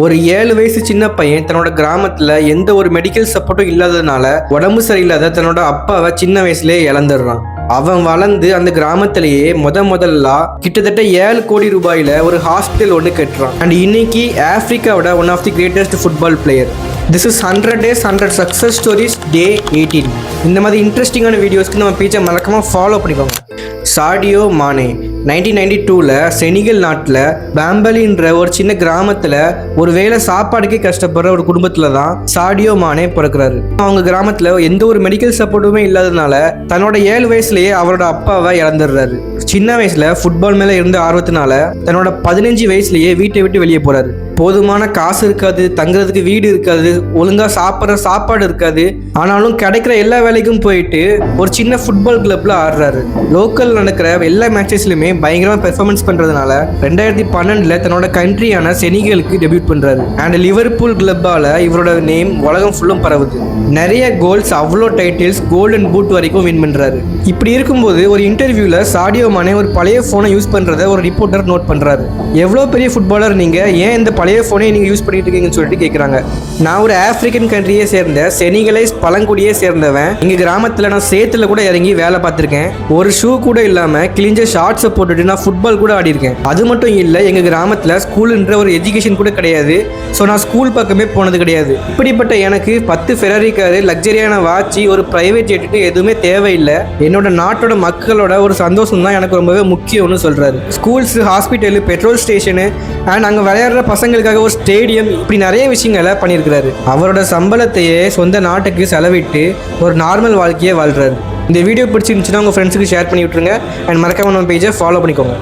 ஒரு 7 வயசு சின்ன பையன் தன்னோட கிராமத்துல எந்த ஒரு மெடிக்கல் சப்போர்ட்டும் இல்லாததுனால உடம்பு சரியில்லாத தன்னோட அப்பாவை சின்ன வயசுலயே இழந்துடுறான். அவன் வளர்ந்து அந்த கிராமத்திலேயே முதல்ல கிட்டத்தட்ட 7 கோடி ரூபாயில ஒரு ஹாஸ்பிட்டல் ஒன்று கட்டுறான். அண்ட் இன்னைக்கு ஆப்பிரிக்காவோட one of the greatest football player. This is 100 days 100 success stories day 18. இந்த மாதிரி இன்ட்ரெஸ்டிங்கான வீடியோஸ்க்கு நம்ம பேஜை மறக்காம ஃபாலோ பண்ணிக்கோங்க. சாடியோ மானே 1992ல் செனிகல் நாட்டில் பாம்பலின்ற ஒரு சின்ன கிராமத்தில் ஒரு வேளை சாப்பாடுக்கே கஷ்டப்படுற ஒரு குடும்பத்தில் தான் சாடியோ மானே பிறக்கிறாரு. அவங்க கிராமத்தில் எந்த ஒரு மெடிக்கல் சப்போர்ட்டுமே இல்லாததுனால தன்னோட 7 வயசுலேயே அவரோட அப்பாவை இழந்துடுறாரு. சின்ன வயசுல ஃபுட்பால் மேலே இருந்த ஆர்வத்தினால தன்னோட 15 வயசுலேயே வீட்டை விட்டு வெளியே போறாரு. போதுமான காசு இருக்காது, தங்குறதுக்கு வீடு இருக்காது, ஒழுங்கா சாப்பிட்ற சாப்பாடு இருக்காது. ஆனாலும் கிடைக்கிற எல்லா வேலைக்கும் போயிட்டு ஒரு சின்ன ஃபுட்பால் கிளப்ல ஆடுறாரு. லோக்கல் நடக்கிற எல்லா மேட்சஸ்லயுமே பயங்கரமா பெர்ஃபார்மன்ஸ் பண்றதுனால 2012ல் தன்னோட கண்ட்ரியான செனிகலுக்கு டெபியூட் பண்றாரு. அண்ட் லிவர்பூல் கிளப்பால இவரோட நேம் உலகம் ஃபுல்லும் பரவுது. நிறைய கோல்ஸ், அவ்வளோ டைட்டில்ஸ், கோல்டன் பூட் வரைக்கும் வின் பண்றாரு. இப்படி இருக்கும்போது ஒரு இன்டர்வியூல சாடியோ மானே ஒரு பழைய போனை யூஸ் பண்றதை ஒரு ரிப்போர்ட்டர் நோட் பண்றாரு. எவ்வளோ பெரிய ஃபுட்பாலர் நீங்க, ஏன் இந்த பழைய போனை நீங்க யூஸ் பண்ணிட்டு இருக்கீங்கன்னு சொல்லிட்டு கேட்குறாங்க. நான் ஒரு ஆப்பிரிக்கன் கண்ட்ரியை சேர்ந்த செனிகலைஸ் பழங்குடியை சேர்ந்தவன். எங்க கிராமத்தில் நான் சேத்துல கூட இறங்கி வேலை பார்த்துருக்கேன். ஒரு ஷூ கூட இல்லாம கிழிஞ்ச ஷார்ட்ஸை போட்டுட்டு நான் ஃபுட்பால் கூட ஆடி இருக்கேன். அது மட்டும் இல்லை, எங்க கிராமத்தில் ஸ்கூல்ன்ற ஒரு எஜுகேஷன் கூட கிடையாது. ஸோ நான் ஸ்கூல் பக்கமே போனது கிடையாது. இப்படிப்பட்ட எனக்கு 10 ஃபெராரி காரு, லக்ஸரியான வாட்சி, ஒரு பிரைவேட் ஜெட்டு எதுவுமே தேவையில்லை. என்னோட நாட்டோட மக்களோட ஒரு சந்தோஷம் தான் எனக்கு ரொம்பவே முக்கியம்னு சொல்றாரு. Schools, hospital, petrol station and அங்கே விளையாடுற பசங்களுக்காக ஒரு ஸ்டேடியம், இப்படி நிறைய விஷயங்களை பண்ணியிருக்கிறாரு. அவரோட சம்பளத்தையே சொந்த நாட்டுக்கு செலவிட்டு ஒரு நார்மல் வாழ்க்கையை வாழ்றாரு. இந்த வீடியோ பிடிச்சிருந்துச்சுன்னா உங்கள் ஃப்ரெண்ட்ஸுக்கு ஷேர் பண்ணி விட்டுருங்க. அண்ட் மறக்காம நம்ம பேஜை ஃபாலோ பண்ணிக்கோங்க.